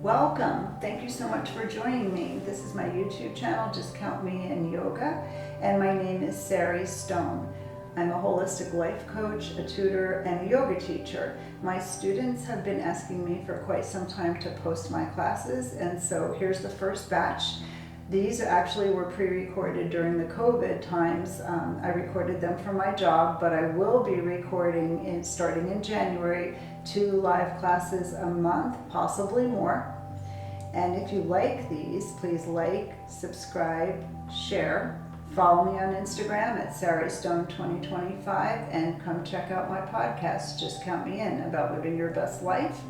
Welcome. Thank you so much for joining me. This is my YouTube channel, Just Count Me in Yoga, and my name is Sari Stone. I'm a holistic life coach, a tutor, and a yoga teacher. My students have been asking me for quite some time to post my classes, and so here's the first batch. These actually were pre-recorded during the COVID times. I recorded them for my job, but I will be recording starting in January 2 live classes a month, possibly more. And if you like these, please like, subscribe, share. Follow me on Instagram at SariStone2025 and come check out my podcast, Just Count Me In, about living your best life.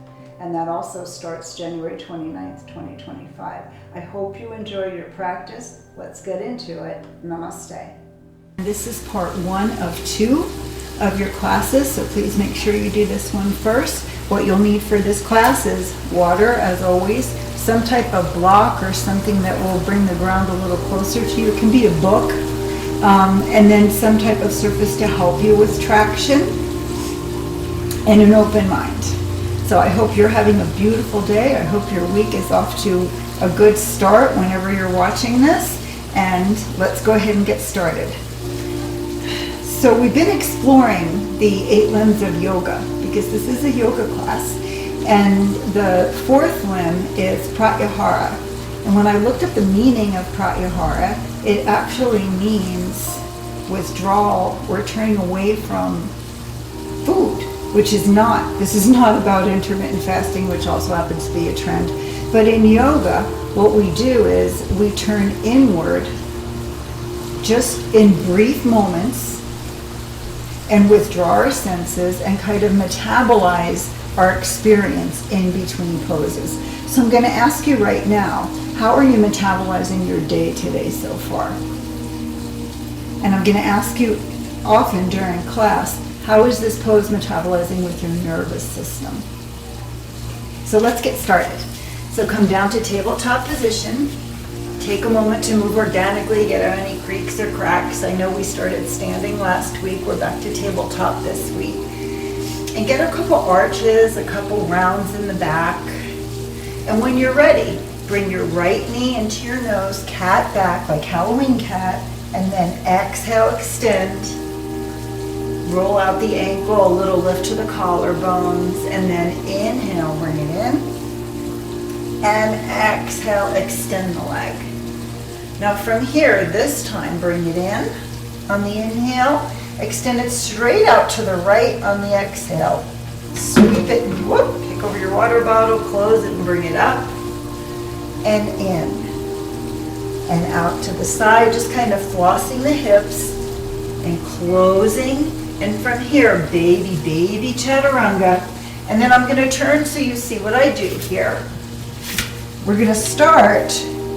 And that also starts January 29th, 2025. I hope you enjoy your practice. Let's get into it. Namaste. This is part 1 of 2 of your classes, so please make sure you do this one first. What you'll need for this class is water, as always, some type of block or something that will bring the ground a little closer to you. It can be a book, and then some type of surface to help you with traction, and an open mind. So I hope you're having a beautiful day. I hope your week is off to a good start whenever you're watching this. And let's go ahead and get started. So we've been exploring the 8 limbs of yoga because this is a yoga class. And the 4th limb is pratyahara. And when I looked up the meaning of pratyahara, it actually means withdrawal or turning away from food. This is not about intermittent fasting, which also happens to be a trend. But in yoga, what we do is we turn inward just in brief moments and withdraw our senses and kind of metabolize our experience in between poses. So I'm going to ask you right now, how are you metabolizing your day today so far? And I'm going to ask you often during class, how is this pose metabolizing with your nervous system? So let's get started. So come down to tabletop position. Take a moment to move organically, get out any creaks or cracks. I know we started standing last week. We're back to tabletop this week. And get a couple arches, a couple rounds in the back. And when you're ready, bring your right knee into your nose, cat back like Halloween cat, and then exhale, extend. Roll out the ankle, a little lift to the collarbones, and then inhale, bring it in. And exhale, extend the leg. Now from here, this time, bring it in on the inhale. Extend it straight out to the right on the exhale. Sweep it, whoop, kick over your water bottle, close it and bring it up. And in. And out to the side, just kind of flossing the hips and closing. And from here, baby chaturanga. And then I'm going to turn so you see what I do here. We're going to start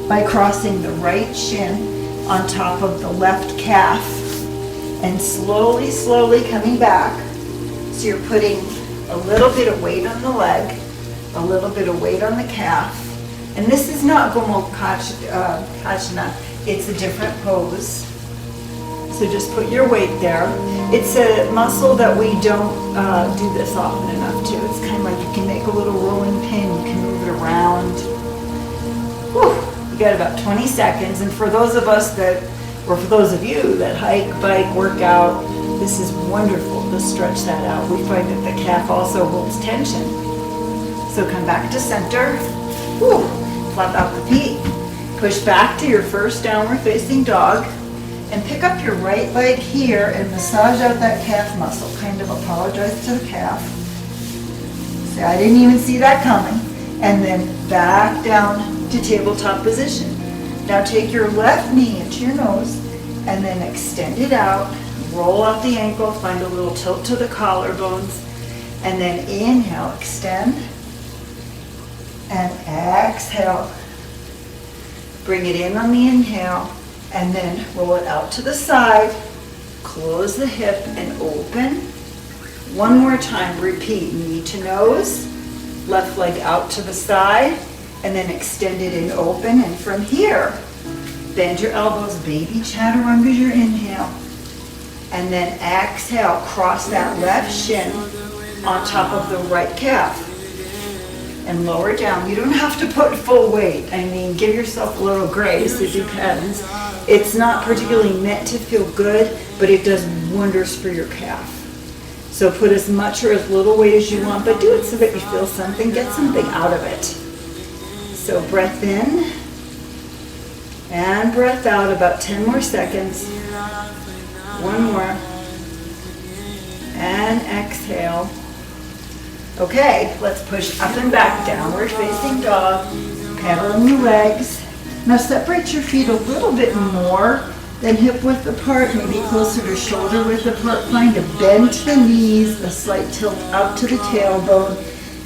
by crossing the right shin on top of the left calf. And slowly coming back. So you're putting a little bit of weight on the leg, a little bit of weight on the calf. And this is not Gomo Kachana, it's a different pose. So just put your weight there. It's a muscle that we don't do this often enough to. It's kind of like you can make a little rolling pin, you can move it around. Whew, you got about 20 seconds. And for those of us that, or for those of you that hike, bike, work out, this is wonderful to stretch that out. We find that the calf also holds tension. So come back to center. Whew, flap out the feet. Push back to your first downward facing dog. And pick up your right leg here and massage out that calf muscle. Kind of apologize to the calf. Say, I didn't even see that coming. And then back down to tabletop position. Now take your left knee into your nose and then extend it out. Roll out the ankle, find a little tilt to the collarbones. And then inhale, extend. And exhale. Bring it in on the inhale. And then roll it out to the side, close the hip and open. One more time, repeat, knee to nose, left leg out to the side, and then extend it and open. And from here, bend your elbows, baby chaturanga is your inhale. And then exhale, cross that left shin on top of the right calf. and lower down. You don't have to put full weight. I mean, give yourself a little grace, it depends. It's not particularly meant to feel good, but it does wonders for your calf. So put as much or as little weight as you want, but do it so that you feel something, get something out of it. So breath in and breath out, about 10 more seconds. One more. And exhale. Okay, let's push up and back, downward facing dog, pedaling the legs. Now separate your feet a little bit more than hip width apart, maybe closer to shoulder width apart. Find a bend to the knees, a slight tilt up to the tailbone,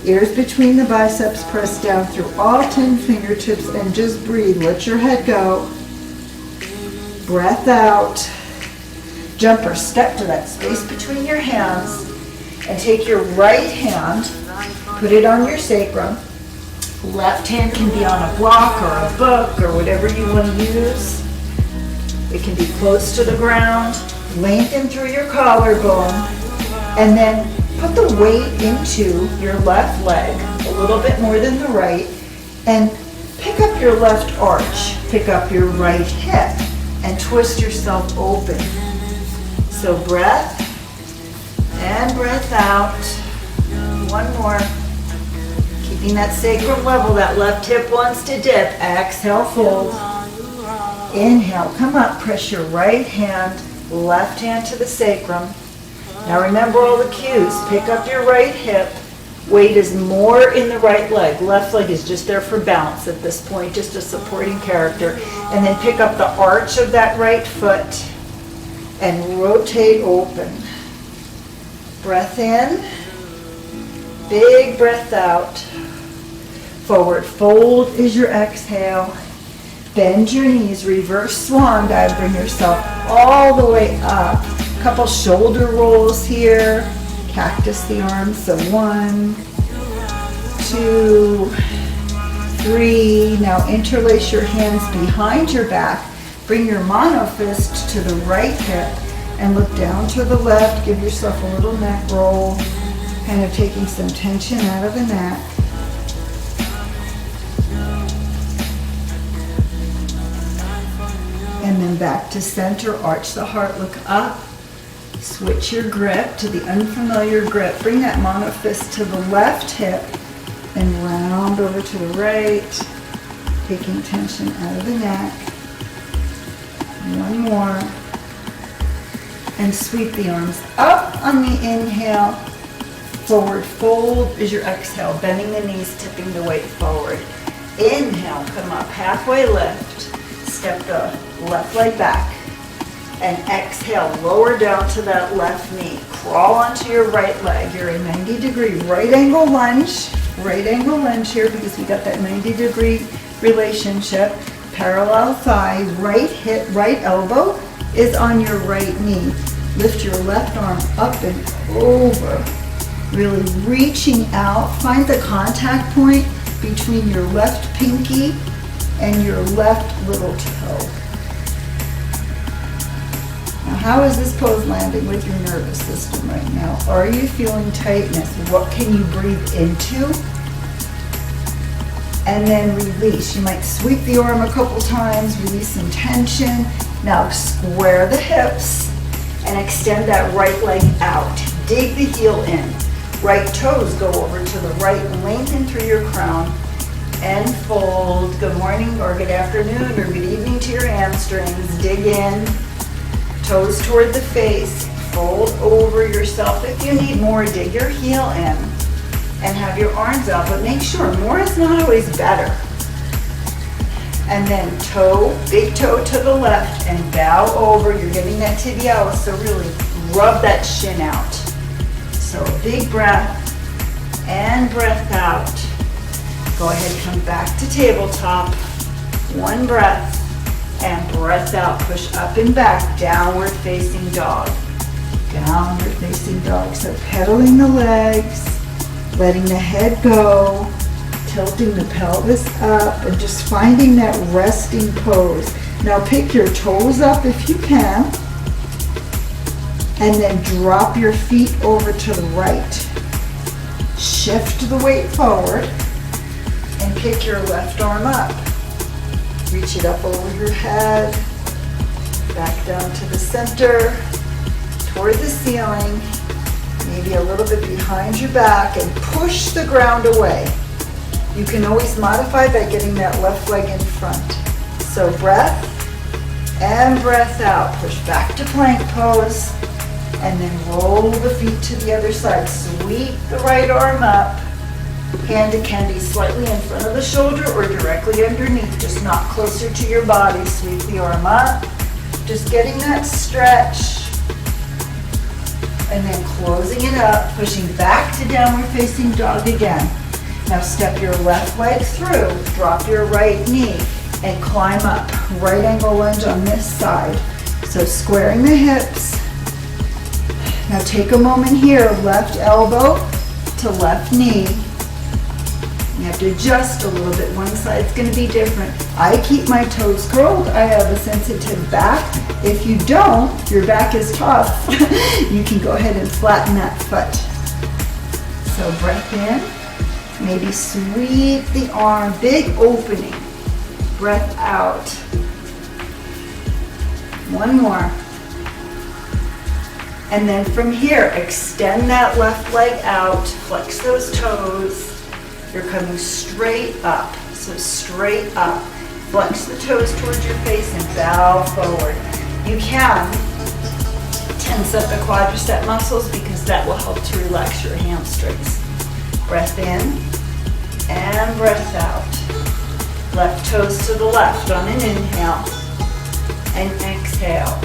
ears between the biceps, press down through all 10 fingertips and just breathe. Let your head go. Breath out. Jump or step to that space between your hands and take your right hand, put it on your sacrum. Left hand can be on a block or a book or whatever you want to use. It can be close to the ground. Lengthen through your collarbone and then put the weight into your left leg, a little bit more than the right, and pick up your left arch, pick up your right hip, and twist yourself open. So breath and breath out. One more. Keeping that sacrum level, that left hip wants to dip. Exhale, fold. Inhale, come up, press your right hand, left hand to the sacrum. Now remember all the cues. Pick up your right hip. Weight is more in the right leg. Left leg is just there for balance at this point, just a supporting character. And then pick up the arch of that right foot and rotate open. Breath in, big breath out. Forward fold is your exhale. Bend your knees, reverse swan dive, bring yourself all the way up. Couple shoulder rolls here, cactus the arms, so 1, 2, 3. Now interlace your hands behind your back. Bring your mono fist to the right hip and look down to the left. Give yourself a little neck roll, kind of taking some tension out of the neck. And then back to center, arch the heart, look up. Switch your grip to the unfamiliar grip. Bring that mono fist to the left hip and round over to the right, taking tension out of the neck. One more. And sweep the arms up on the inhale. Forward fold is your exhale, bending the knees, tipping the weight forward. Inhale, come up, halfway lift. Step the left leg back. And exhale, lower down to that left knee. Crawl onto your right leg. You're a 90-degree right angle lunge. Right angle lunge here because we got that 90-degree relationship. Parallel thighs, right hip, right elbow is on your right knee. Lift your left arm up and over. Really reaching out. Find the contact point between your left pinky and your left little toe. Now, how is this pose landing with your nervous system right now? Are you feeling tightness? What can you breathe into? And then release. You might sweep the arm a couple times, release some tension. Now square the hips and extend that right leg out. Dig the heel in. Right toes go over to the right, lengthen through your crown and fold. Good morning or good afternoon or good evening to your hamstrings. Dig in, toes toward the face, fold over yourself. If you need more, dig your heel in and have your arms out, but make sure more is not always better. And then toe, big toe to the left and bow over. You're getting that tibialis, so really rub that shin out. So big breath and breath out. Go ahead, come back to tabletop. One breath and breath out. Push up and back, downward facing dog. Downward facing dog. So pedaling the legs, letting the head go, tilting the pelvis up, and just finding that resting pose. Now pick your toes up if you can, and then drop your feet over to the right. Shift the weight forward. then pick your left arm up. Reach it up over your head, back down to the center, toward the ceiling, maybe a little bit behind your back, and push the ground away. You can always modify by getting that left leg in front. So breath and breath out. Push back to plank pose, and then roll the feet to the other side. Sweep the right arm up. Hand can be slightly in front of the shoulder or directly underneath, just not closer to your body. Sweep the arm up, just getting that stretch. And then closing it up, pushing back to downward facing dog again. Now step your left leg through, drop your right knee, and climb up. Right angle lunge on this side. So squaring the hips. Now take a moment here, left elbow to left knee. You have to adjust a little bit. One side's going to be different. I keep my toes curled. I have a sensitive back. If you don't, your back is tough. You can go ahead and flatten that foot. So breath in. Maybe sweep the arm. Big opening. Breath out. One more. And then from here, extend that left leg out. Flex those toes. You're coming straight up, so straight up. Flex the toes towards your face and bow forward. You can tense up the quadricep muscles because that will help to relax your hamstrings. Breath in and breath out. Left toes to the left on an inhale and exhale.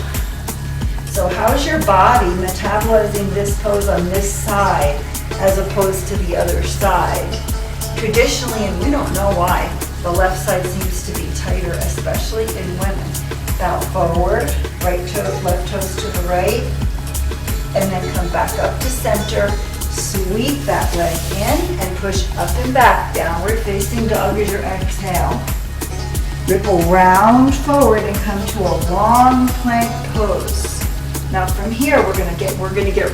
So how's your body metabolizing this pose on this side as opposed to the other side? Traditionally, and we don't know why, the left side seems to be tighter, especially in women. Bow forward, right toe, left toes to the right, and then come back up to center. Sweep that leg in and push up and back, downward facing dog as your exhale. Ripple round forward and come to a long plank pose. Now from here, we're gonna get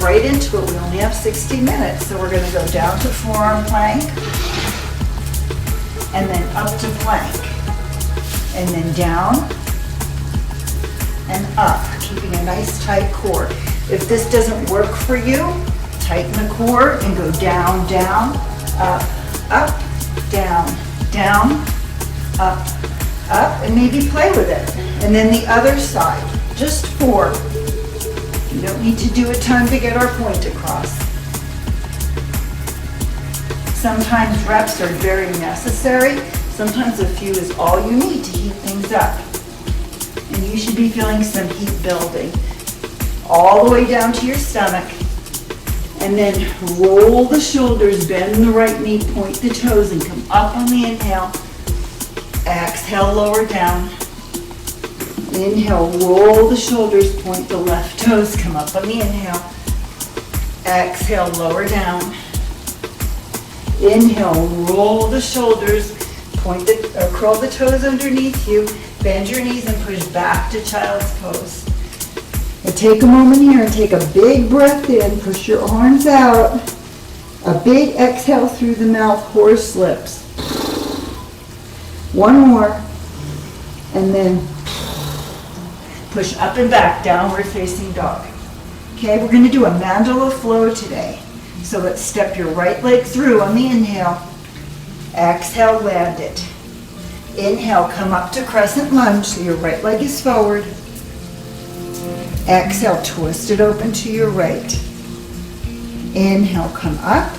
right into it. We only have 60 minutes, so we're gonna go down to forearm plank, and then up to plank, and then down and up, keeping a nice tight core. If this doesn't work for you, tighten the core and go down, down, up, down, up, and maybe play with it. And then the other side, just 4. You don't need to do a ton to get our point across. Sometimes reps are very necessary. Sometimes a few is all you need to heat things up. And you should be feeling some heat building. All the way down to your stomach. And then roll the shoulders, bend the right knee, point the toes, and come up on the inhale. Exhale, lower down. Inhale, roll the shoulders, point the left toes, come up on the inhale. Exhale, lower down. Inhale, roll the shoulders, curl the toes underneath you, bend your knees and push back to child's pose. Now take a moment here and take a big breath in, push your arms out. A big exhale through the mouth, horse lips. One more, and then push up and back, downward facing dog. Okay, we're going to do a mandala flow today. So let's step your right leg through on the inhale. Exhale, land it. Inhale, come up to crescent lunge, so your right leg is forward. Exhale, twist it open to your right. Inhale, come up.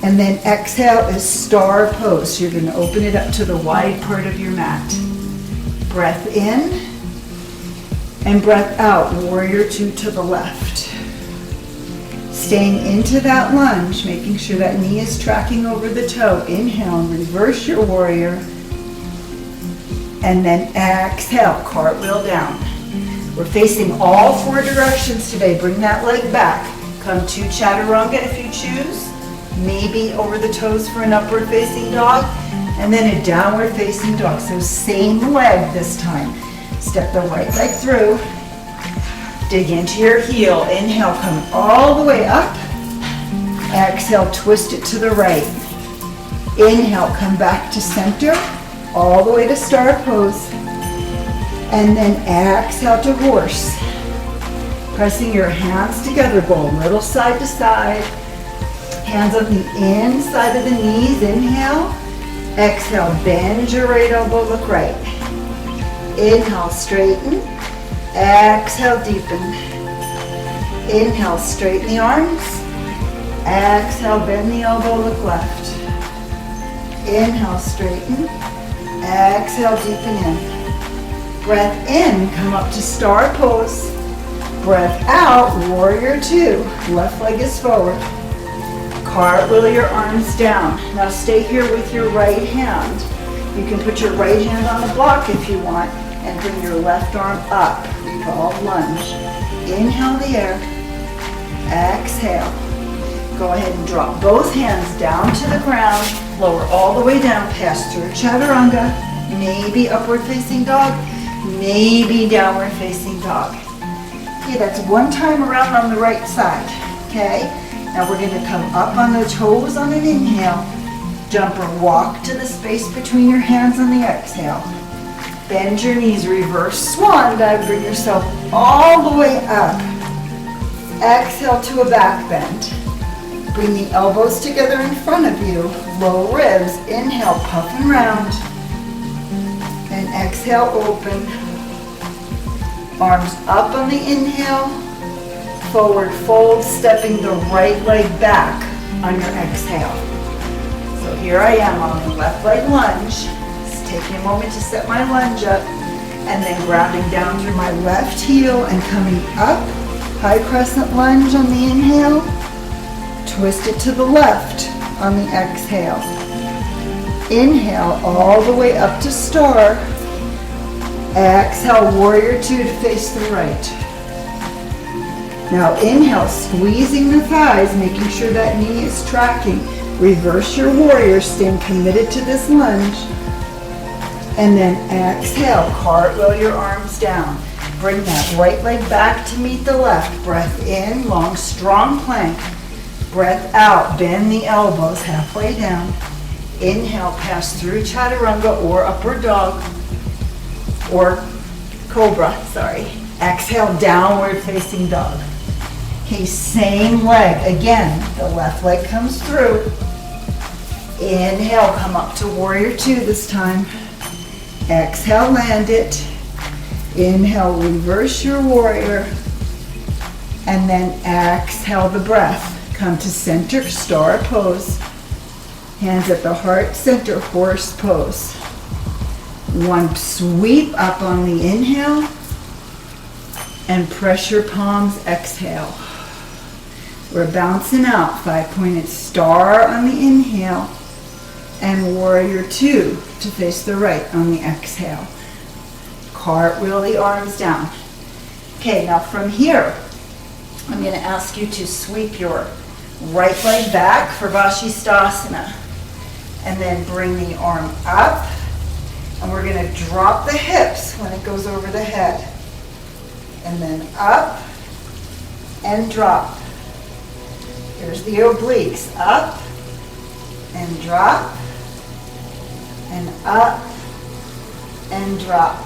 And then exhale is star pose. So you're going to open it up to the wide part of your mat. Breath in and breath out, warrior 2 to the left. Staying into that lunge, making sure that knee is tracking over the toe. Inhale and reverse your warrior. And then exhale, cartwheel down. We're facing all 4 directions today. Bring that leg back. Come to chaturanga if you choose. Maybe over the toes for an upward facing dog. And then a downward facing dog. So same leg this time. Step the right leg through. Dig into your heel. Inhale, come all the way up. Exhale, twist it to the right. Inhale, come back to center, all the way to star pose. And then exhale to horse. Pressing your hands together, go a little side to side. Hands on the inside of the knees, inhale. Exhale, bend your right elbow, look right. Inhale, straighten. Exhale, deepen. Inhale, straighten the arms. Exhale, bend the elbow, look left. Inhale, straighten. Exhale, deepen in. Breath in, come up to star pose. Breath out, warrior two. Left leg is forward. Cartwheel your arms down. Now stay here with your right hand. You can put your right hand on the block if you want and bring your left arm up. Fall lunge. Inhale the air. Exhale. Go ahead and drop both hands down to the ground. Lower all the way down, pass through chaturanga. Maybe upward facing dog. Maybe downward facing dog. Okay, that's one time around on the right side. Okay, now we're going to come up on the toes on an inhale. Jump or walk to the space between your hands on the exhale. Bend your knees, reverse swan dive, bring yourself all the way up. Exhale to a back bend. Bring the elbows together in front of you, low ribs. Inhale, puff and round. And exhale, open. Arms up on the inhale. Forward fold, stepping the right leg back on your exhale. So here I am on the left leg lunge. Just taking a moment to set my lunge up. And then grounding down through my left heel and coming up. High crescent lunge on the inhale. Twist it to the left on the exhale. Inhale all the way up to star. Exhale, warrior two to face the right. Now inhale, squeezing the thighs, making sure that knee is tracking. Reverse your warrior, staying committed to this lunge. And then exhale, cartwheel your arms down. Bring that right leg back to meet the left. Breath in, long, strong plank. Breath out, bend the elbows halfway down. Inhale, pass through chaturanga or upward dog or cobra, sorry. Exhale, downward facing dog. Okay, same leg. Again, the left leg comes through. Inhale, come up to warrior two this time. Exhale, land it. Inhale, reverse your warrior. And then exhale the breath. Come to center, star pose. Hands at the heart center, horse pose. One sweep up on the inhale. And press your palms, exhale. We're bouncing out, 5-pointed star on the inhale. And warrior two to face the right on the exhale. Cartwheel the arms down. Okay, now from here, I'm going to ask you to sweep your right leg back for Vashisthasana. And then bring the arm up. And we're going to drop the hips when it goes over the head. And then up and drop. Here's the obliques. Up and drop. And up and drop.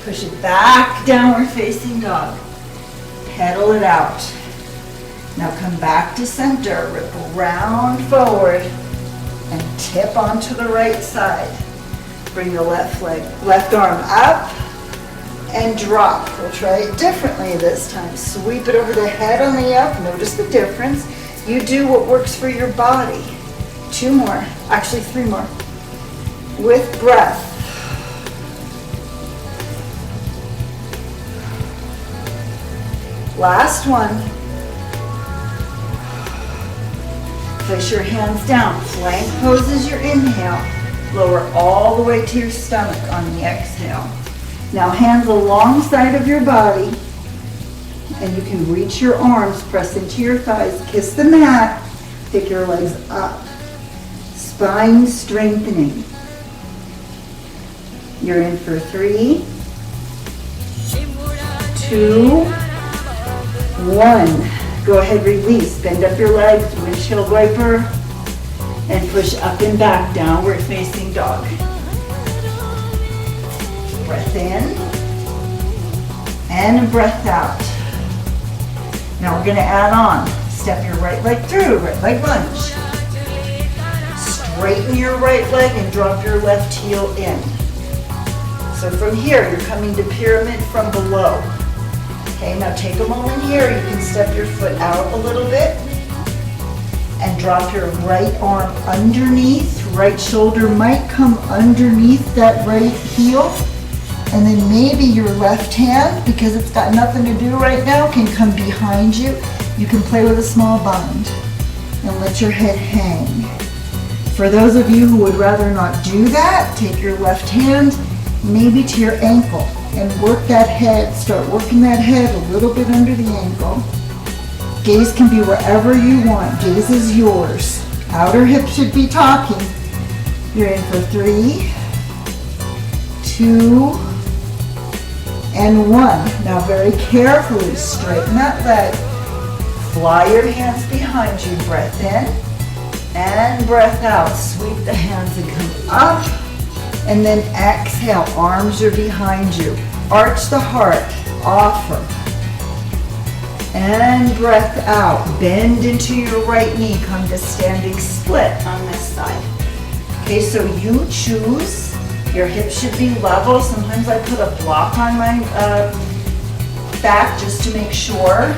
Push it back, downward facing dog. Pedal it out. Now come back to center, rip around forward, and tip onto the right side. Bring the left arm up, and drop. We'll try it differently this time. Sweep it over the head on the up. Notice the difference. You do what works for your body. 2 more, actually 3 more. With breath. Last one. Place your hands down. Plank pose is your inhale. Lower all the way to your stomach on the exhale. Now hands alongside of your body. And you can reach your arms, press into your thighs, kiss the mat, pick your legs up. Spine strengthening. You're in for 3, 2, 1. Go ahead, release. Bend up your legs, windshield wiper. And push up and back, downward facing dog. Breath in and breath out. Now we're going to add on. Step your right leg through, right leg lunge. Straighten your right leg and drop your left heel in. So from here, you're coming to pyramid from below. Okay, now take a moment here. You can step your foot out a little bit and drop your right arm underneath. Right shoulder might come underneath that right heel. And then maybe your left hand, because it's got nothing to do right now, can come behind you. You can play with a small bind and let your head hang. For those of you who would rather not do that, take your left hand maybe to your ankle and work that head. Start working that head a little bit under the ankle. Gaze can be wherever you want. Gaze is yours. Outer hip should be talking. You're in for 3, 2, and 1. Now very carefully straighten that leg. Fly your hands behind you. Breath in and breath out. Sweep the hands and come up. And then exhale. Arms are behind you. Arch the heart. Offer. And breath out. Bend into your right knee. Come to standing split on this side. Okay, so you choose. Your hips should be level. Sometimes I put a block on my back just to make sure.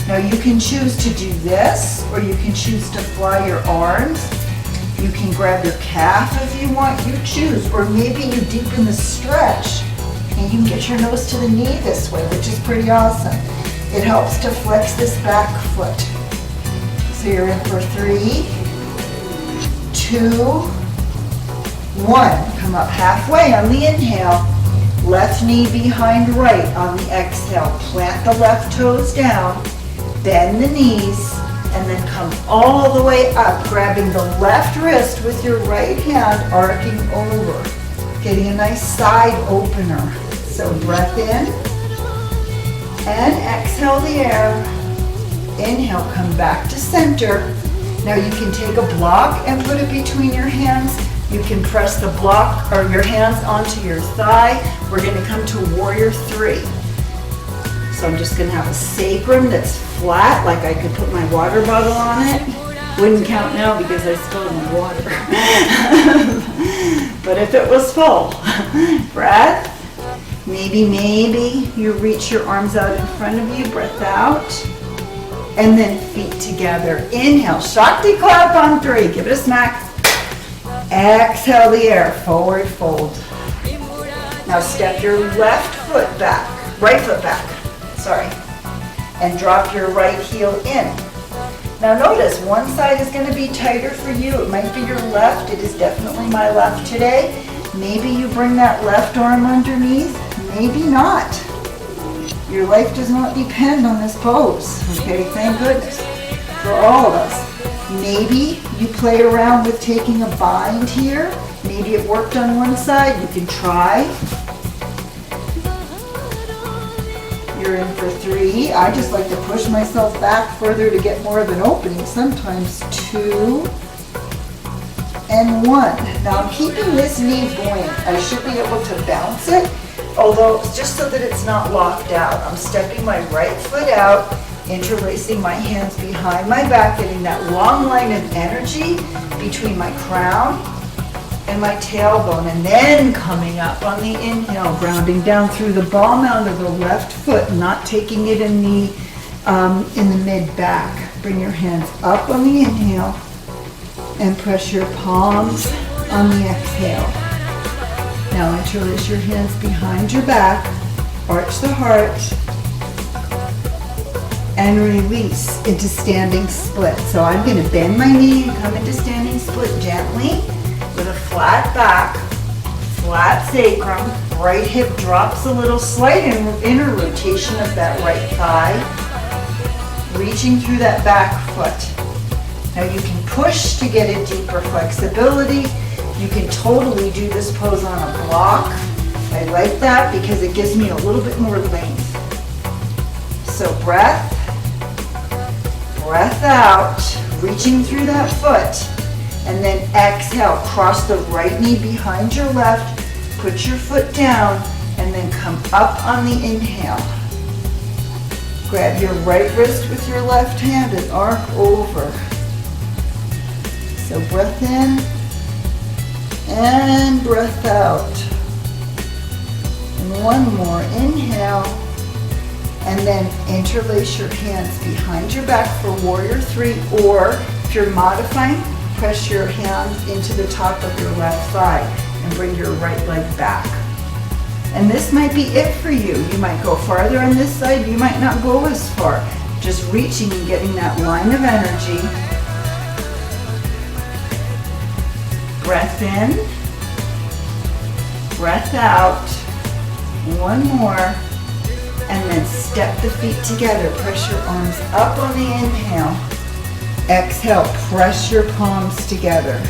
Now you can choose to do this, or you can choose to fly your arms. You can grab your calf if you want, you choose. Or maybe you deepen the stretch and you can get your nose to the knee this way, which is pretty awesome. It helps to flex this back foot. So you're in for 3, 2, 1. Come up halfway on the inhale. Left knee behind right on the exhale. Plant the left toes down. Bend the knees. And then come all the way up, grabbing the left wrist with your right hand, arcing over. Getting a nice side opener. So breath in. And exhale the air. Inhale, come back to center. Now you can take a block and put it between your hands. You can press the block or your hands onto your thigh. We're going to come to Warrior 3. So I'm just going to have a sacrum that's flat, like I could put my water bottle on it. Wouldn't count now because I spilled my water. But if it was full, breath. Maybe you reach your arms out in front of you, breath out. And then feet together. Inhale, Shakti clap on 3. Give it a smack. Exhale the air, forward fold. Now step your left foot back, right foot back, and drop your right heel in. Now notice, one side is going to be tighter for you. It might be your left. It is definitely my left today. Maybe you bring that left arm underneath, maybe not. Your life does not depend on this pose, okay? Thank goodness for all of us. Maybe you play around with taking a bind here. Maybe it worked on one side. You can try. You're in for 3. I just like to push myself back further to get more of an opening. Sometimes 2 and 1. Now I'm keeping this knee buoyant. I should be able to bounce it, although just so that it's not locked out. I'm stepping my right foot out, interlacing my hands behind my back, getting that long line of energy between my crown and my tailbone, and then coming up on the inhale, grounding down through the ball mound of the left foot, not taking it in the mid back. Bring your hands up on the inhale and press your palms on the exhale. Now interlace your hands behind your back, arch the heart, and release into standing split. So I'm going to bend my knee and come into standing split gently with a flat back, flat sacrum, right hip drops a little, slight inner rotation of that right thigh, reaching through that back foot. Now you can push to get a deeper flexibility. You can totally do this pose on a block. I like that because it gives me a little bit more length. So breath out, reaching through that foot. And then exhale, cross the right knee behind your left, put your foot down, and then come up on the inhale. Grab your right wrist with your left hand and arc over. So breath in and breath out. And one more, inhale, and then interlace your hands behind your back for warrior three, or if you're modifying, press your hands into the top of your left thigh and bring your right leg back. And this might be it for you. You might go farther on this side, you might not go as far. Just reaching and getting that line of energy. Breath in, breath out. One more, and then step the feet together. Press your arms up on the inhale. Exhale, press your palms together.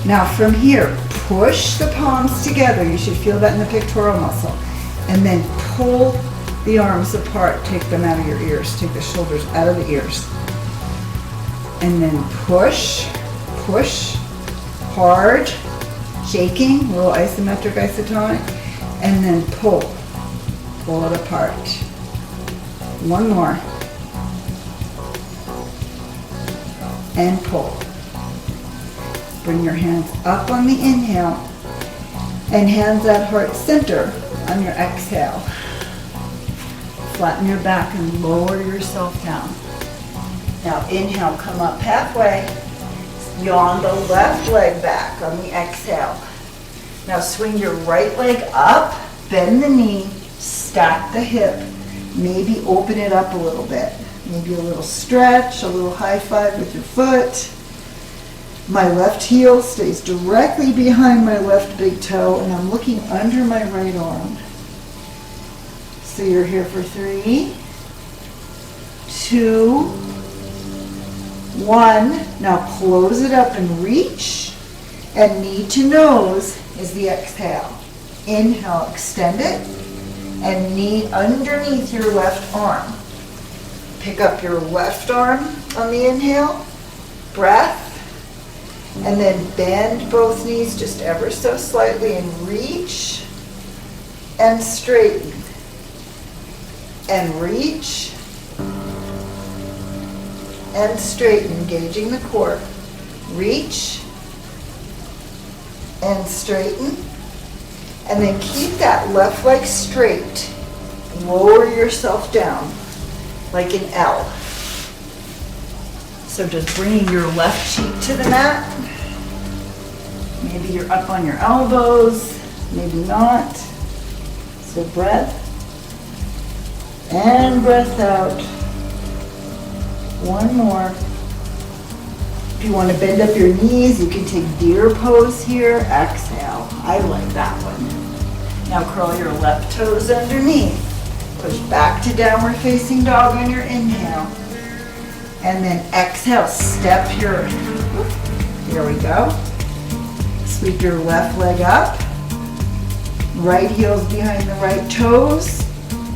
Now from here, push the palms together. You should feel that in the pectoral muscle. And then pull the arms apart. Take them out of your ears. Take the shoulders out of the ears. And then push, push, hard, shaking, a little isometric, isotonic. And then pull it apart. One more. And pull. Bring your hands up on the inhale and hands at heart center on your exhale. Flatten your back and lower yourself down. Now inhale, come up halfway. Yawn the left leg back on the exhale. Now swing your right leg up, bend the knee, stack the hip, maybe open it up a little bit. Maybe a little stretch, a little high five with your foot. My left heel stays directly behind my left big toe, and I'm looking under my right arm. So you're here for 3, 2, 1. Now close it up and reach, and knee to nose is the exhale. Inhale, extend it, and knee underneath your left arm. Pick up your left arm on the inhale, breath, and then bend both knees just ever so slightly and reach and straighten. And reach and straighten, engaging the core. Reach and straighten. And then keep that left leg straight. Lower yourself down like an L. So just bringing your left cheek to the mat. Maybe you're up on your elbows, maybe not. So breath and breath out. One more. If you want to bend up your knees, you can take deer pose here. Exhale. I like that one. Now curl your left toes underneath. Push back to downward facing dog on your inhale. And then exhale, step your, here we go. Sweep your left leg up. Right heel's behind the right toes.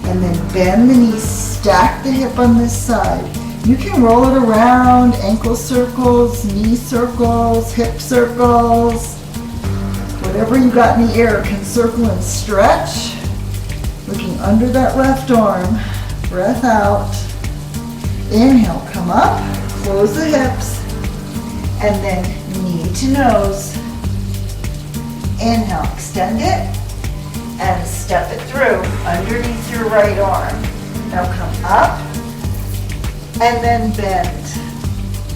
And then bend the knees, stack the hip on this side. You can roll it around, ankle circles, knee circles, hip circles. Whatever you got in the air can circle and stretch. Looking under that left arm, breath out. Inhale, come up, close the hips, and then knee to nose. Inhale, extend it, and step it through underneath your right arm. Now come up, and then bend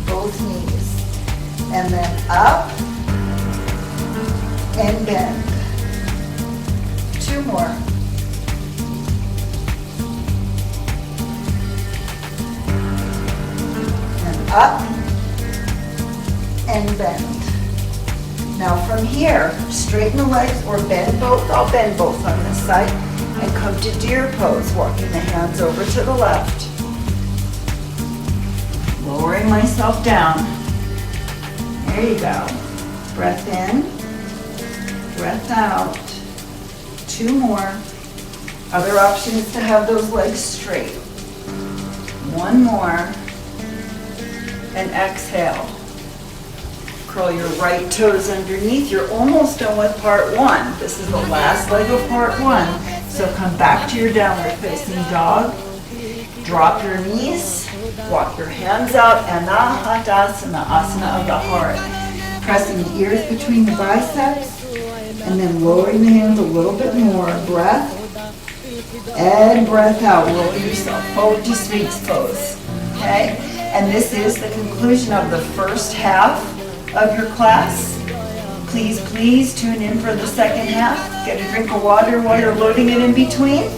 both knees, and then up, and bend. 2 more. Up and bend. Now from here, straighten the legs or bend both. I'll bend both on this side and come to deer pose, walking the hands over to the left. Lowering myself down. There you go. Breath in, breath out. 2 more. Other option is to have those legs straight. 1 more. And exhale. Curl your right toes underneath. You're almost done with part one. This is the last leg of part one. So come back to your downward facing dog. Drop your knees. Walk your hands out. Anahatasana, asana of the heart. Pressing the ears between the biceps. And then lowering the hands a little bit more. Breath. And breath out. Roll yourself forward to Sphinx pose. Okay? And this is the conclusion of the first half of your class. Please, please tune in for the second half. Get a drink of water while you're loading it in between.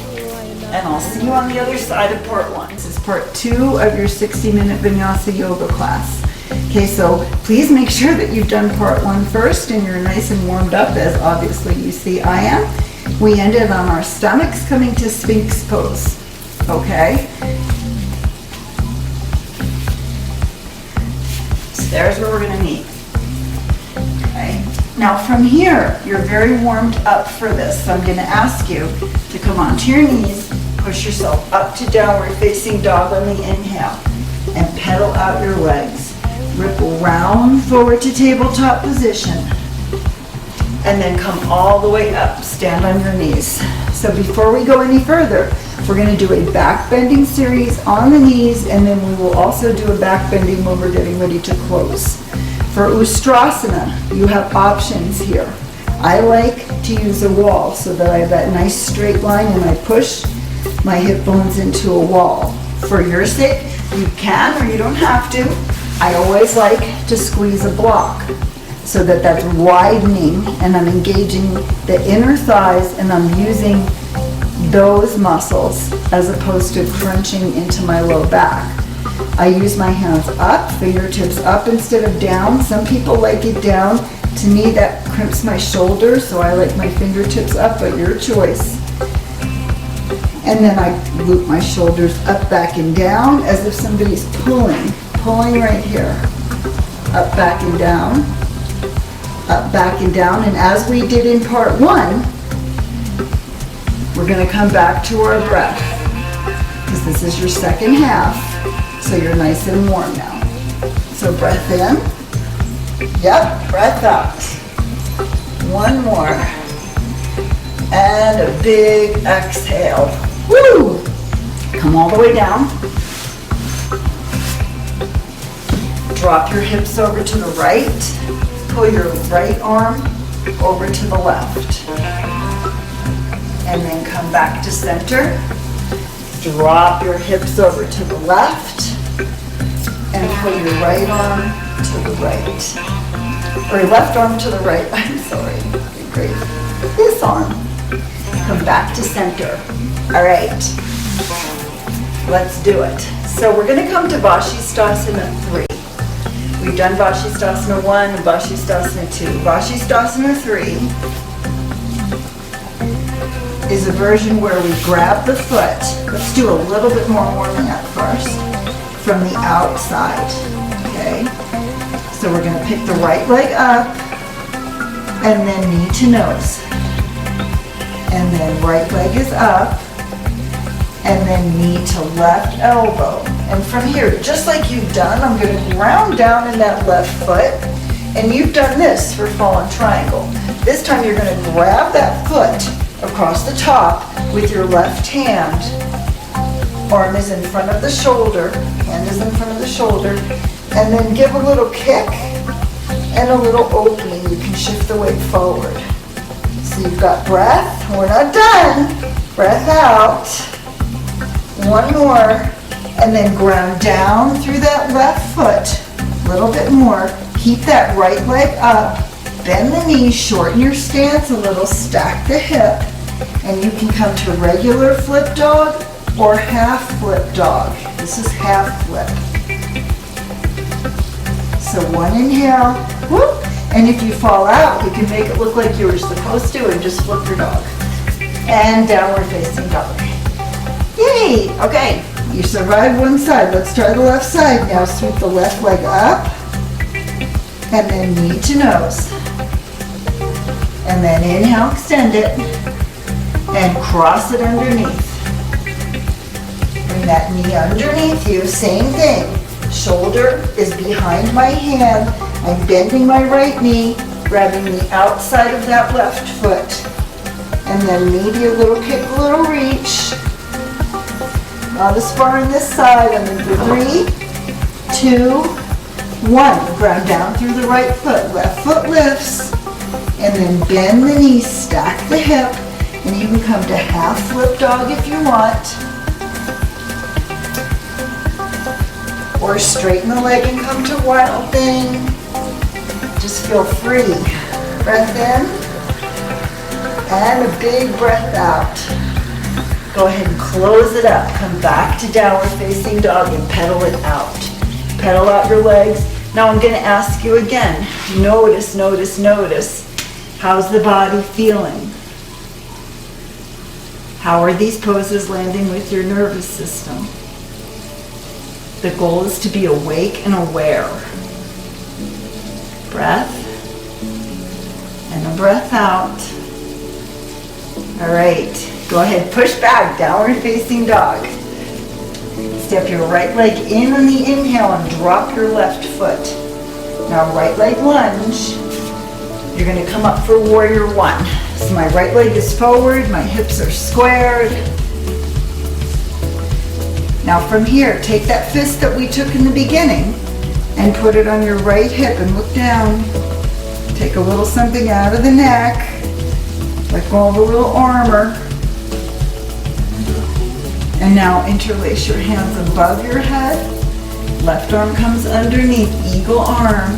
And I'll see you on the other side of part one. This is part two of your 60-minute Vinyasa yoga class. Okay, so please make sure that you've done part one first and you're nice and warmed up, as obviously you see I am. We ended on our stomachs coming to Sphinx pose. Okay? So there's where we're going to meet. Okay? Now from here, you're very warmed up for this. So I'm going to ask you to come onto your knees, push yourself up to downward facing dog on the inhale, and pedal out your legs. Ripple round forward to tabletop position. And then come all the way up. Stand on your knees. So before we go any further, we're going to do a back bending series on the knees, and then we will also do a back bending when we're getting ready to close. For Ustrasana, you have options here. I like to use a wall so that I have that nice straight line and I push my hip bones into a wall. For your sake, you can or you don't have to. I always like to squeeze a block so that that's widening and I'm engaging the inner thighs and I'm using those muscles as opposed to crunching into my low back. I use my hands up, fingertips up instead of down. Some people like it down. To me that crimps my shoulders, so I like my fingertips up, but your choice. And then I loop my shoulders up, back, and down as if somebody's pulling right here. Up, back, and down. Up, back, and down. And as we did in part one, we're going to come back to our breath because this is your second half, so you're nice and warm now. So breath in. Yep, breath out. One more. And a big exhale. Woo! Come all the way down. Drop your hips over to the right. Pull your right arm over to the left. And then come back to center. Drop your hips over to the left. And pull your right arm to the right. Or your left arm to the right. I'm sorry. Okay, great. This arm. Come back to center. All right. Let's do it. So we're going to come to Vashisthasana 3. We've done Vashisthasana 1 and Vashisthasana 2. Vashisthasana 3 is a version where we grab the foot. Let's do a little bit more warming up first from the outside. Okay? So we're going to pick the right leg up and then knee to nose. And then right leg is up and then knee to left elbow. And from here, just like you've done, I'm going to ground down in that left foot. And you've done this for fallen triangle. This time you're going to grab that foot across the top with your left hand. Arm is in front of the shoulder, hand is in front of the shoulder, and then give a little kick and a little opening. You can shift the weight forward. So you've got breath. We're not done. Breath out. One more. And then ground down through that left foot. A little bit more. Keep that right leg up. Bend the knees, shorten your stance a little, stack the hip. And you can come to regular flip dog or half flip dog. This is half flip. So one inhale, whoop. And if you fall out, you can make it look like you were supposed to and just flip your dog. And downward facing dog. Yay! Okay, you survived one side. Let's try the left side. Now sweep the left leg up. And then knee to nose. And then inhale, extend it. And cross it underneath. Bring that knee underneath you. Same thing. Shoulder is behind my hand. I'm bending my right knee, grabbing the outside of that left foot, and then maybe a little kick, a little reach. Not as far on this side. I'm going to do 3, 2, 1. Ground down through the right foot. Left foot lifts, and then bend the knee, stack the hip, and you can come to half flip dog if you want. Or straighten the leg and come to wild thing. Just feel free. Breath in, and a big breath out. Go ahead and close it up. Come back to downward facing dog and pedal it out. Pedal out your legs. Now I'm going to ask you again. Notice, notice, notice. How's the body feeling? How are these poses landing with your nervous system? The goal is to be awake and aware. Breath, and a breath out. All right, go ahead, push back, downward facing dog. Step your right leg in on the inhale and drop your left foot. Now right leg lunge. You're gonna come up for warrior one. So my right leg is forward, my hips are squared. Now from here, take that fist that we took in the beginning and put it on your right hip and look down. Take a little something out of the neck, like all the little armor. And now interlace your hands above your head. Left arm comes underneath, eagle arm.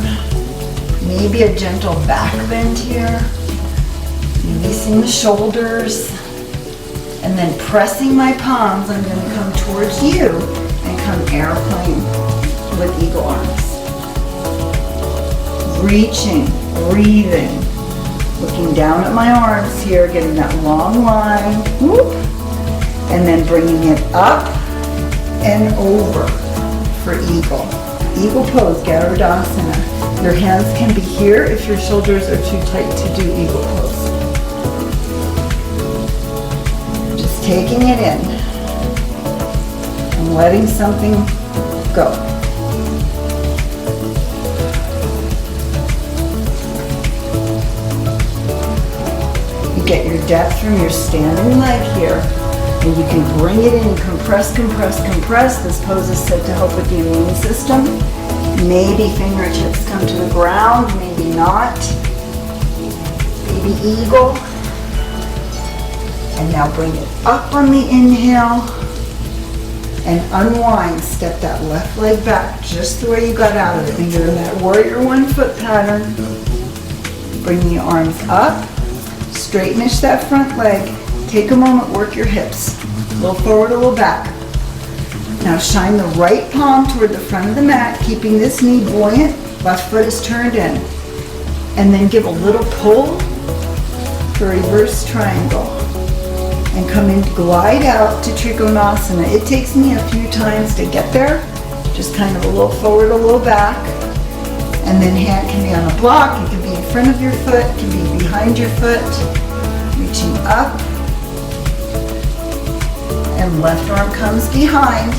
Maybe a gentle back bend here. Releasing the shoulders. And then pressing my palms, I'm going to come towards you and come airplane with eagle arms. Reaching, breathing, looking down at my arms here, getting that long line. Whoop. And then bringing it up and over for eagle. Eagle pose, Garudasana. Your hands can be here if your shoulders are too tight to do eagle pose. Just taking it in and letting something go. You get your depth from your standing leg here. And you can bring it in, compress, compress, compress. This pose is said to help with the immune system. Maybe fingertips come to the ground, maybe not. Maybe eagle. And now bring it up on the inhale and unwind. Step that left leg back just the way you got out of it. And you're in that warrior one foot pattern. Bring the arms up, straightenish that front leg. Take a moment, work your hips. A little forward, a little back. Now shine the right palm toward the front of the mat, keeping this knee buoyant. Left foot is turned in. And then give a little pull for reverse triangle. And come in, glide out to Trikonasana. It takes me a few times to get there. Just kind of a little forward, a little back. And then hand can be on a block. It can be in front of your foot. It can be behind your foot. Reaching up. And left arm comes behind.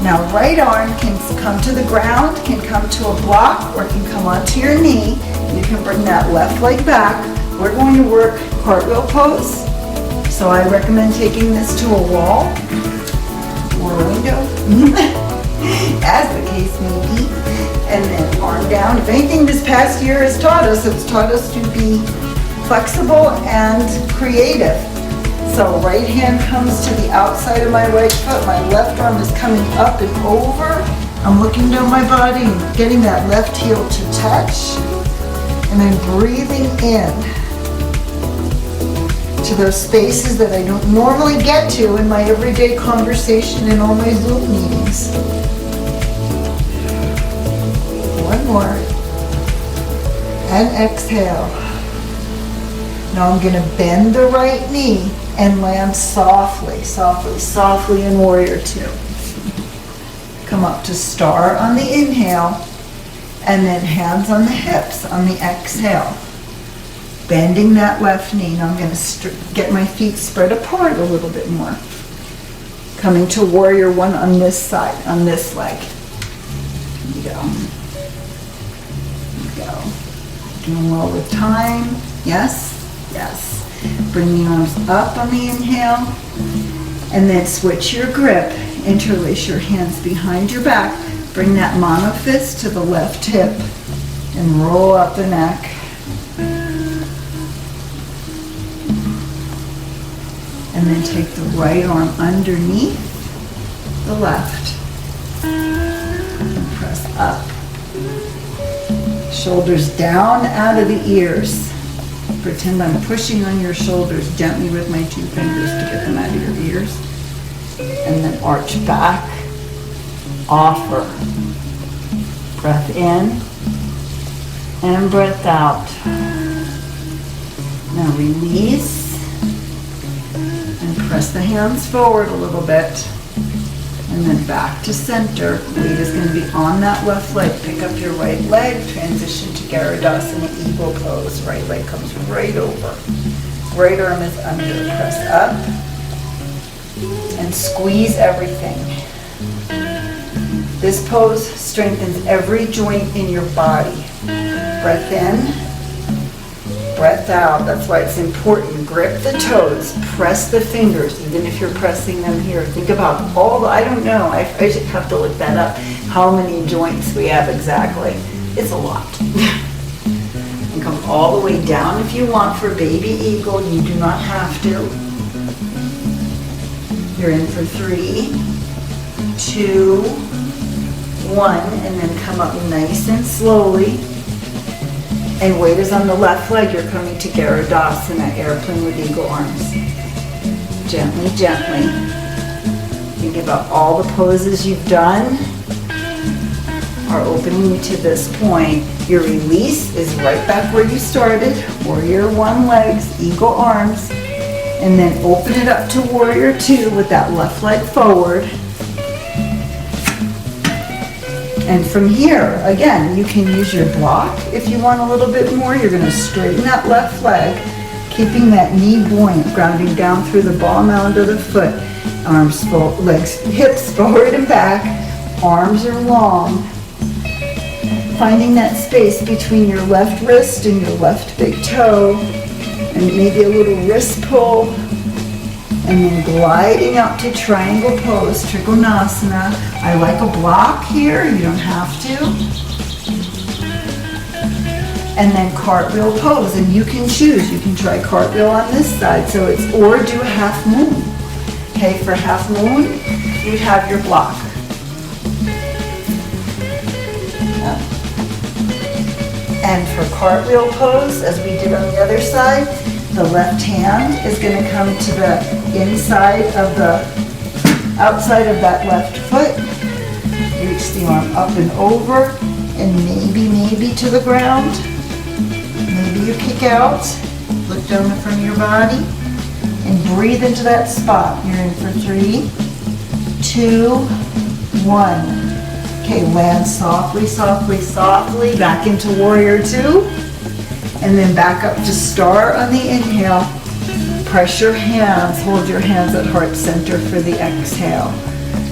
Now right arm can come to the ground, can come to a block, or can come onto your knee. You can bring that left leg back. We're going to work cartwheel pose. So I recommend taking this to a wall or a window, as the case may be. And then arm down. If anything this past year has taught us, it's taught us to be flexible and creative. So right hand comes to the outside of my right foot. My left arm is coming up and over. I'm looking down my body and getting that left heel to touch. And then breathing in to those spaces that I don't normally get to in my everyday conversation and all my Zoom meetings. One more. And exhale. Now I'm going to bend the right knee and land softly, softly, softly in warrior two. Come up to star on the inhale, and then hands on the hips on the exhale. Bending that left knee. Now I'm going to get my feet spread apart a little bit more. Coming to warrior one on this side, on this leg. Here we go. Doing well with time. Yes, yes. Bring the arms up on the inhale, and then switch your grip. Interlace your hands behind your back. Bring that mono fist to the left hip and roll up the neck. And then take the right arm underneath the left and press up. Shoulders down out of the ears. Pretend I'm pushing on your shoulders gently with my 2 fingers to get them out of your ears. And then arch back, offer. Breath in and breath out. Now release and press the hands forward a little bit. And then back to center. Weight is going to be on that left leg. Pick up your right leg, transition to Garudasana Eagle pose. Right leg comes right over. Right arm is under. Press up and squeeze everything. This pose strengthens every joint in your body. Breath in, breath out. That's why it's important. Grip the toes, press the fingers, even if you're pressing them here. Think about all the, I don't know, I should have to look that up, how many joints we have exactly. It's a lot. And come all the way down if you want for baby eagle. You do not have to. You're in for 3, 2, 1, and then come up nice and slowly. And weight is on the left leg. You're coming to Garudasana, airplane with eagle arms. Gently, gently. Think about all the poses you've done are opening you to this point. Your release is right back where you started. Warrior 1 legs, eagle arms. And then open it up to Warrior 2 with that left leg forward. And from here, again, you can use your block if you want a little bit more. You're going to straighten that left leg, keeping that knee buoyant, grounding down through the ball mound of the foot. Arms, legs, hips forward and back. Arms are long. Finding that space between your left wrist and your left big toe. And maybe a little wrist pull. And then gliding out to triangle pose, Trikonasana. I like a block here, you don't have to. And then cartwheel pose, and you can choose. You can try cartwheel on this side, so it's, or do a half moon. Okay, for half moon, you'd have your block. And for cartwheel pose, as we did on the other side, the left hand is going to come to the inside of the, outside of that left foot. Reach the arm up and over, and maybe to the ground. Maybe you kick out, look down from your body, and breathe into that spot. You're in for 3, 2, 1. Okay, land softly, softly, softly, back into Warrior 2. And then back up to star on the inhale. Press your hands, hold your hands at heart center for the exhale.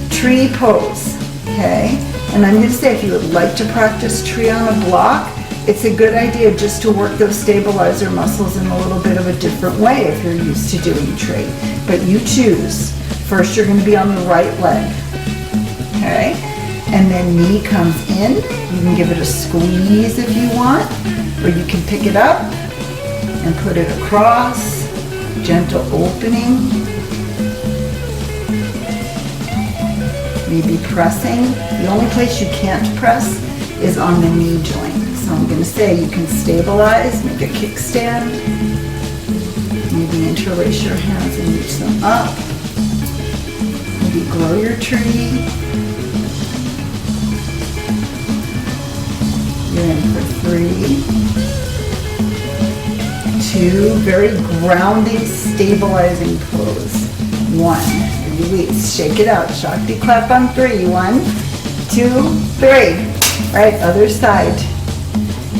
Tree pose, okay? And I'm going to say if you would like to practice tree on a block, it's a good idea just to work those stabilizer muscles in a little bit of a different way if you're used to doing tree. But you choose. First you're going to be on the right leg, okay? And then knee comes in. You can give it a squeeze if you want, or you can pick it up and put it across. Gentle opening. Maybe pressing. The only place you can't press is on the knee joint. So I'm going to say you can stabilize, make a kickstand. Maybe interlace your hands and reach them up. Maybe grow your tree. You're in for 3, 2, very grounding, stabilizing pose. 1, release, shake it out, Shakti clap on 3, 1, 2, 3. Right, other side.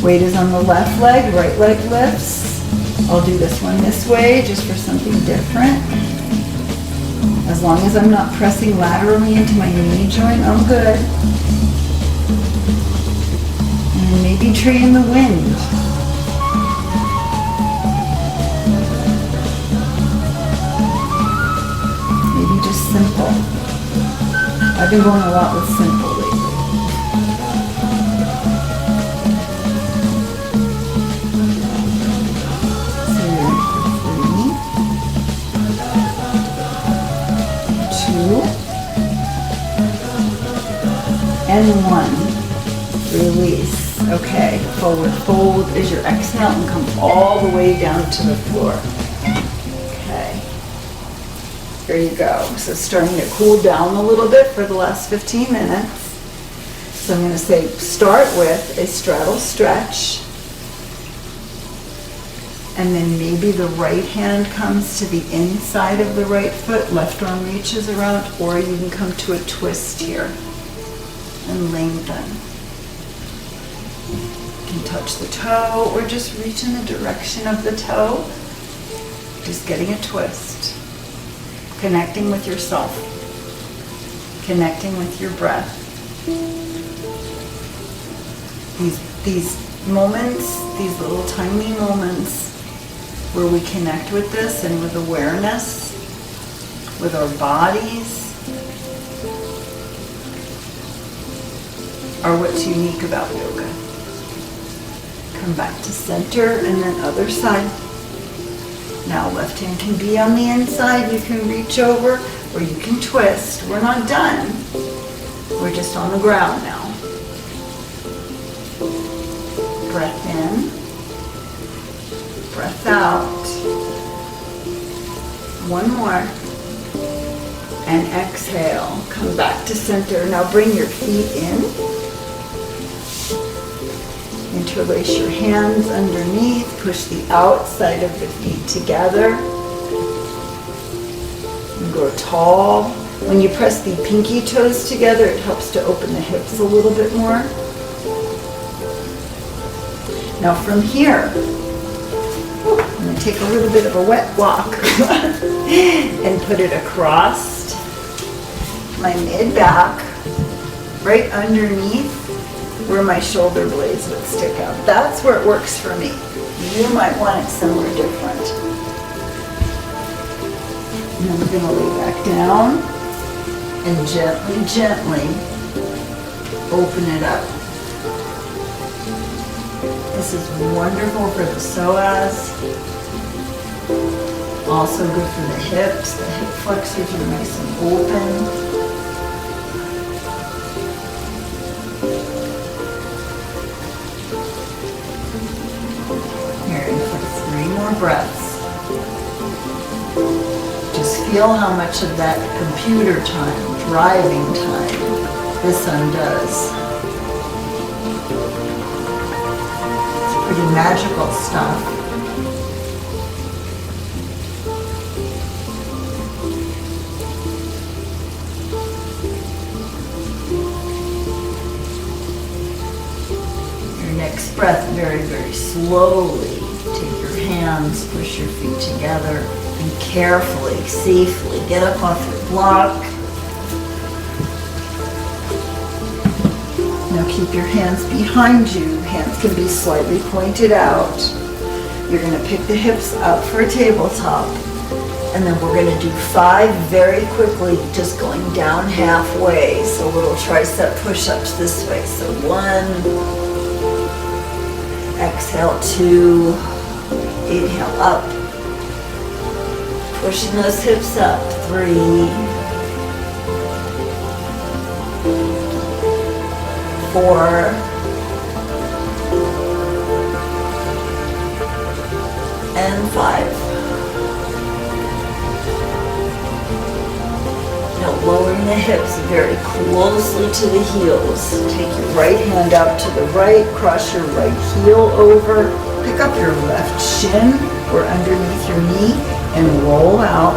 Weight is on the left leg, right leg lifts. I'll do this one this way, just for something different. As long as I'm not pressing laterally into my knee joint, I'm good. And maybe baby tree in the wind. Maybe just simple. I've been going a lot with simple lately. And 1. Release. Okay, forward fold is your exhale and come all the way down to the floor. Okay. There you go. So starting to cool down a little bit for the last 15 minutes. So I'm going to say start with a straddle stretch. And then maybe the right hand comes to the inside of the right foot, left arm reaches around, or you can come to a twist here and lengthen. You can touch the toe or just reach in the direction of the toe. Just getting a twist. Connecting with yourself. Connecting with your breath. These moments, these little tiny moments where we connect with this and with awareness, with our bodies, are what's unique about yoga. Come back to center and then other side. Now left hand can be on the inside, you can reach over or you can twist. We're not done. We're just on the ground now. Breath in, breath out. One more. And exhale. Come back to center. Now bring your feet in. Interlace your hands underneath. Push the outside of the feet together. And grow tall. When you press the pinky toes together, it helps to open the hips a little bit more. Now from here, I'm going to take a little bit of a wet walk and put it across my mid-back, right underneath where my shoulder blades would stick out. That's where it works for me. You might want it somewhere different. And then we're going to lay back down and gently, gently open it up. This is wonderful for the psoas. Also good for the hips. The hip flexors are nice and open. Breaths. Just feel how much of that computer time, driving time, this undoes. It's pretty magical stuff. Your next breath, very, very slowly. Take your hands, push your feet together, and carefully, safely get up off your block. Now keep your hands behind you. Hands can be slightly pointed out. You're going to pick the hips up for a tabletop. And then we're going to do 5 very quickly, just going down halfway. So little tricep push-ups this way. So 1, exhale 2, inhale up, pushing those hips up, 3, 4, and 5. Now lowering the hips very closely to the heels. Take your right hand out to the right, cross your right heel over, pick up your left shin or underneath your knee and roll out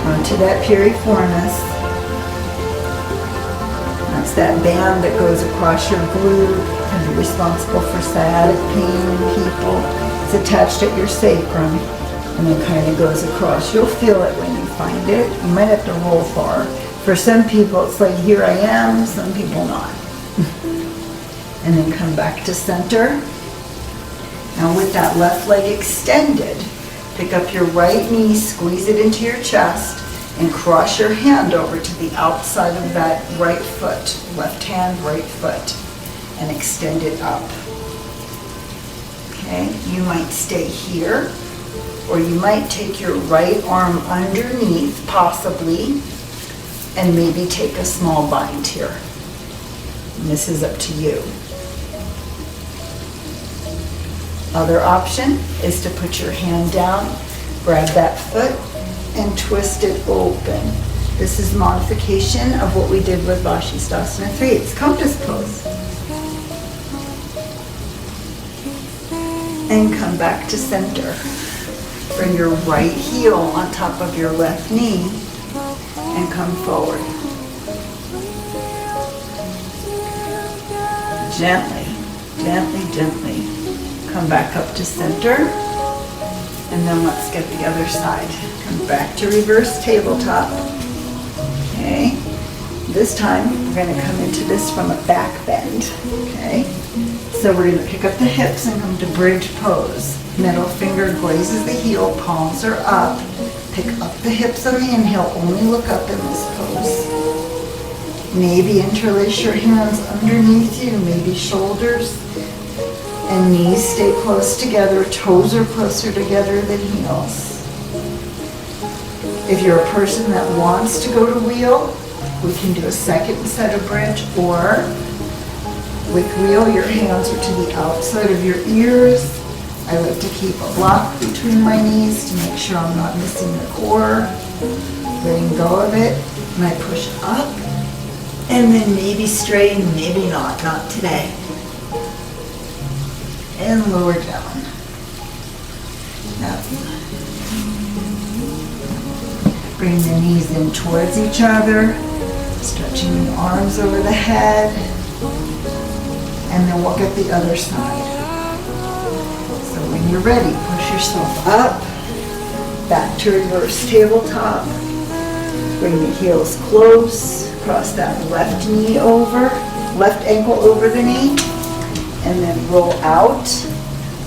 onto that piriformis. That's that band that goes across your glute, can be responsible for sciatic pain in people. It's attached at your sacrum and then kind of goes across. You'll feel it when you find it. You might have to roll far. For some people it's like here I am, some people not. and then come back to center. Now with that left leg extended, pick up your right knee, squeeze it into your chest, and cross your hand over to the outside of that right foot, left hand, right foot, and extend it up. Okay, you might stay here, or you might take your right arm underneath, possibly, and maybe take a small bind here. And this is up to you. Other option is to put your hand down, grab that foot, and twist it open. This is modification of what we did with Vashisthasana 3. It's compass pose. And come back to center. Bring your right heel on top of your left knee and come forward. Gently, gently, gently. Come back up to center, and then let's get the other side. Come back to reverse tabletop. Okay, this time we're going to come into this from a back bend. Okay, so we're going to pick up the hips and come to bridge pose. Middle finger glazes the heel, palms are up. Pick up the hips on the inhale, only look up in this pose. Maybe interlace your hands underneath you, maybe shoulders. And knees stay close together, toes are closer together than heels. If you're a person that wants to go to wheel, we can do a second set of bridge, or with wheel, your hands are to the outside of your ears. I like to keep a block between my knees to make sure I'm not missing the core. Letting go of it, and I push up, and then maybe straighten, maybe not today. And lower down. Now, bring the knees in towards each other, stretching the arms over the head, and then we'll get the other side. So when you're ready, push yourself up, back to reverse tabletop. Bring the heels close, cross that left knee over, left ankle over the knee, and then roll out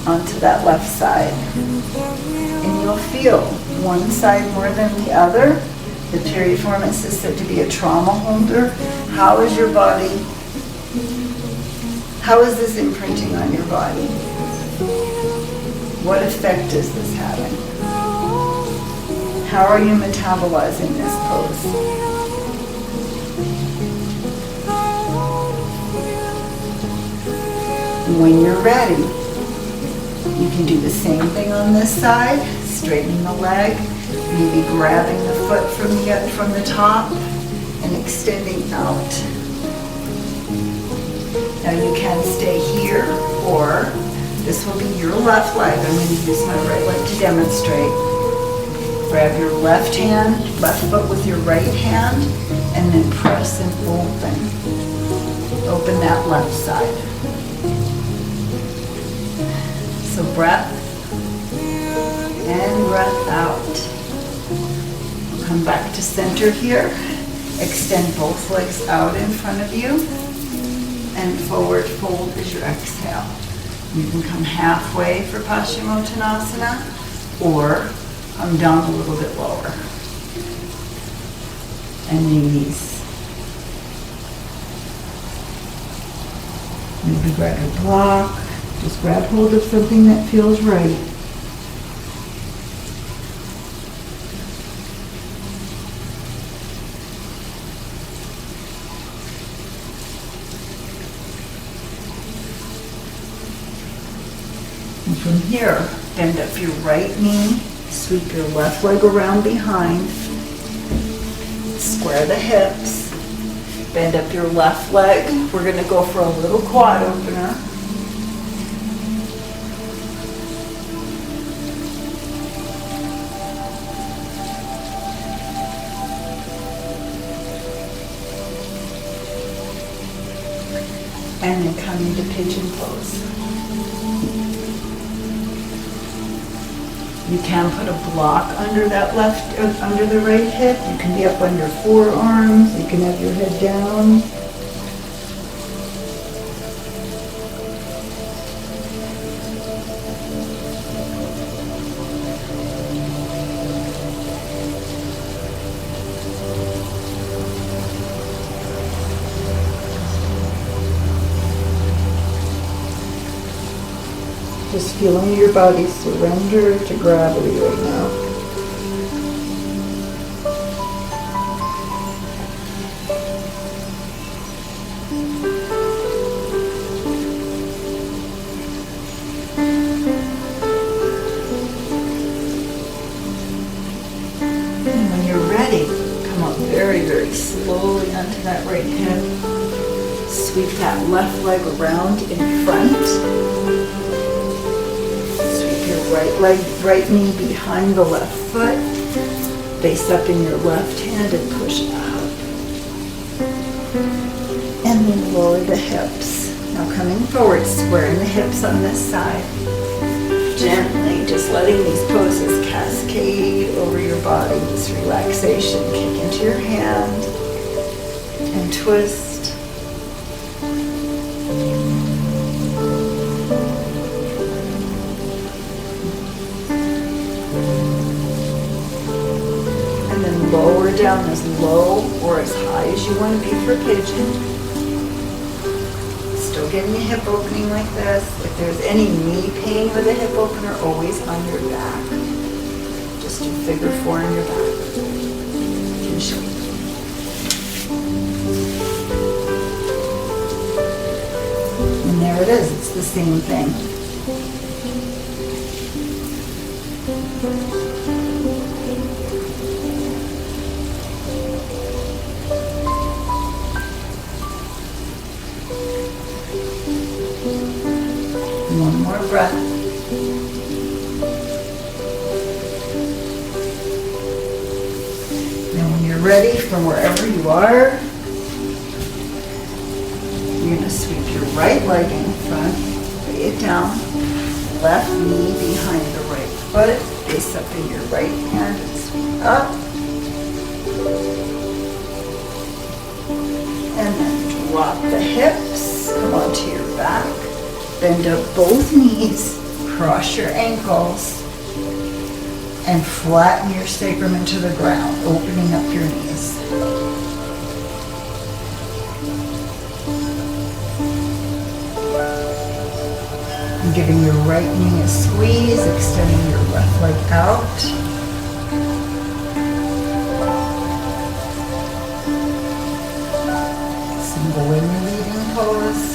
onto that left side. And you'll feel one side more than the other. The piriformis is said to be a trauma holder. How is your body, how is this imprinting on your body? What effect is this having? How are you metabolizing this pose? When you're ready, you can do the same thing on this side, straightening the leg, maybe grabbing the foot from the top and extending out. Now you can stay here, or this will be your left leg. I'm going to use my right leg to demonstrate. Grab your left hand, left foot with your right hand, and then press and open. Open that left side. So breath and breath out. Come back to center here. Extend both legs out in front of you. And forward fold as your exhale. You can come halfway for Paschimottanasana, or come down a little bit lower. And release. Maybe grab a block. Just grab hold of something that feels right. And from here, bend up your right knee, sweep your left leg around behind, square the hips, bend up your left leg. We're going to go for a little quad opener. And then come into pigeon pose. You can put a block under that under the right hip. You can be up under forearms. You can have your head down. Just feeling your body surrender to gravity right now. And when you're ready, come up very, very slowly onto that right hip. Sweep that left leg around in front. Sweep your right leg, right knee behind the left foot. Face up in your left hand and push out. And then lower the hips. Now coming forward, squaring the hips on this side. Gently, just letting these poses cascade over your body. This relaxation. Kick into your hand and twist. Lower down as low or as high as you want to be for pigeon. Still getting a hip opening like this. If there's any knee pain with a hip opener, always on your back. Just do figure 4 on your back. Finish it. And there it is. It's the same thing. One more breath. Now when you're ready from wherever you are, you're going to sweep your right leg in front, lay it down, left knee behind the right foot, face up in your right hand and sweep up. And then drop the hips, come onto your back. Bend up both knees, cross your ankles, and flatten your sacrum into the ground, opening up your knees. And giving your right knee a squeeze, extending your left leg out. Single wing leading pose.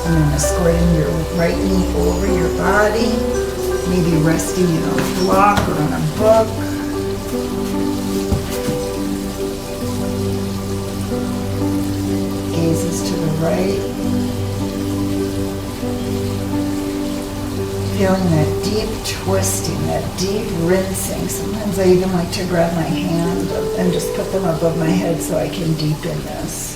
And then squaring your right knee over your body, maybe resting in a block or on a book. Gazes to the right. Feeling that deep twisting, that deep rinsing. Sometimes I even like to grab my hand and just put them above my head so I can deepen this.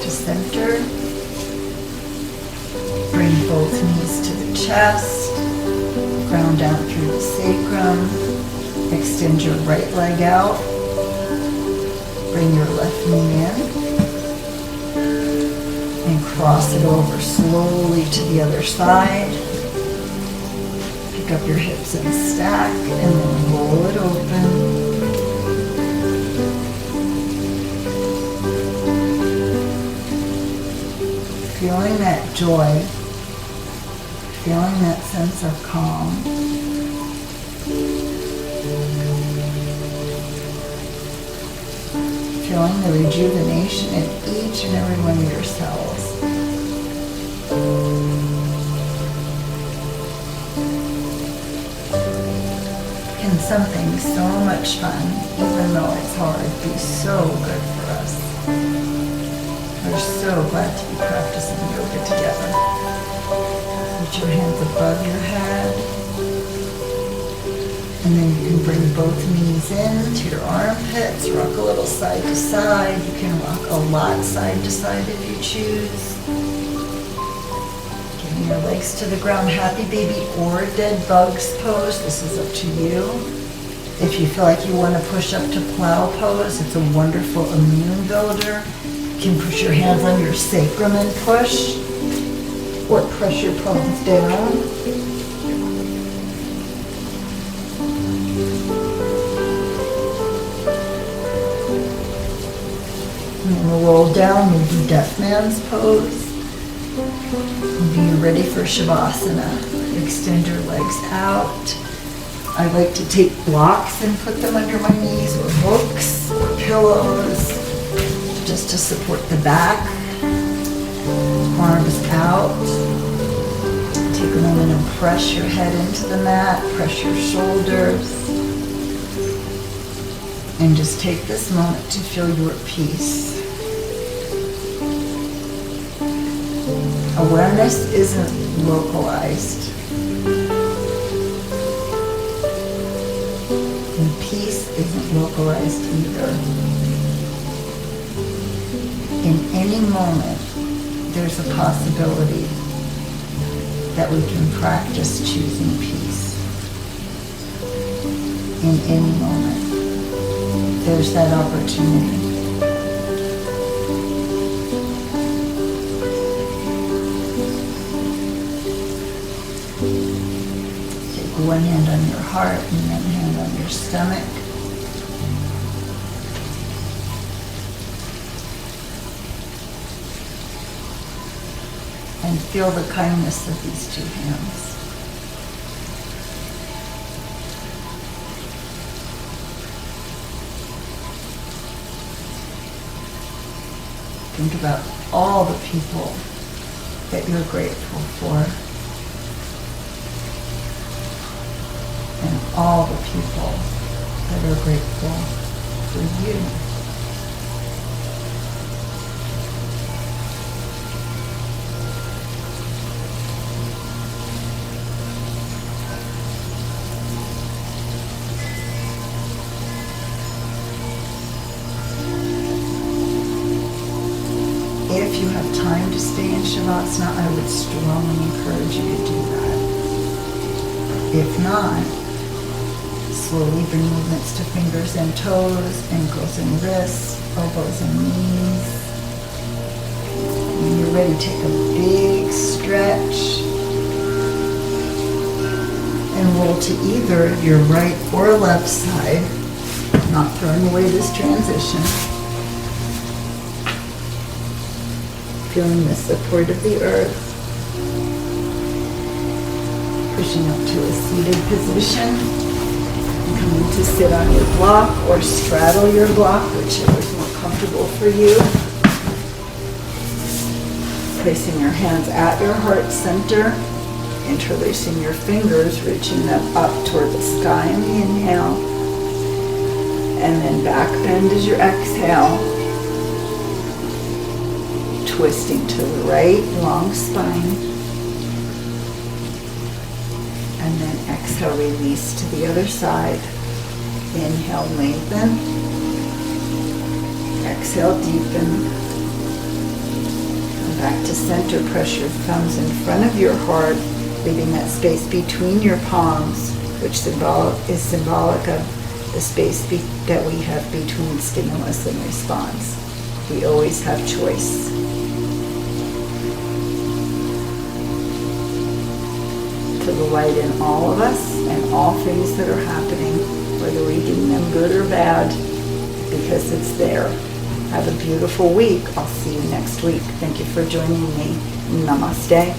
Center. Bring both knees to the chest. Ground down through the sacrum. Extend your right leg out. Bring your left knee in. And cross it over slowly to the other side. Pick up your hips and stack, and then roll it open. Feeling that joy, feeling that sense of calm. Feeling the rejuvenation in each and every one of your cells. Can something so much fun, even though it's hard, be so good for us? We're so glad to be practicing yoga together. Put your hands above your head. And then you can bring both knees in to your armpits. Rock a little side to side. You can rock a lot side to side if you choose. Getting your legs to the ground, happy baby or dead bugs pose. This is up to you. If you feel like you want to push up to plow pose, it's a wonderful immune builder. You can push your hands on your sacrum and push, or press your palms down. And then we'll roll down, maybe deaf man's pose. Maybe you're ready for Shavasana. Extend your legs out. I like to take blocks and put them under my knees, or books, or pillows, just to support the back. Arms out. Take a moment and press your head into the mat, press your shoulders. And just take this moment to feel your peace. Awareness isn't localized. And peace isn't localized either. In any moment, there's a possibility that we can practice choosing peace. In any moment, there's that opportunity. Take one hand on your heart and one hand on your stomach. And feel the kindness of these two hands. Think about all the people that you're grateful for, and all the people that are grateful for you. If you have time to stay in Shavasana, I would strongly encourage you to do that. If not, slowly bring movements to fingers and toes, ankles and wrists, elbows and knees. When you're ready, take a big stretch and roll to either your right or left side, not throwing away this transition. Feeling the support of the earth, pushing up to a seated position, and coming to sit on your block or straddle your block, whichever is more comfortable for you. Placing your hands at your heart center, interlacing your fingers, reaching them up toward the sky on the inhale, and then back bend as you exhale. Twisting to the right, long spine. And then exhale, release to the other side. Inhale, lengthen. Exhale, deepen. Come back to center. Press your thumbs in front of your heart, leaving that space between your palms, which is symbolic of the space that we have between stimulus and response. We always have choice. To the light in all of us and all things that are happening, whether we deem them good or bad, because it's there. Have a beautiful week. I'll see you next week. Thank you for joining me. Namaste.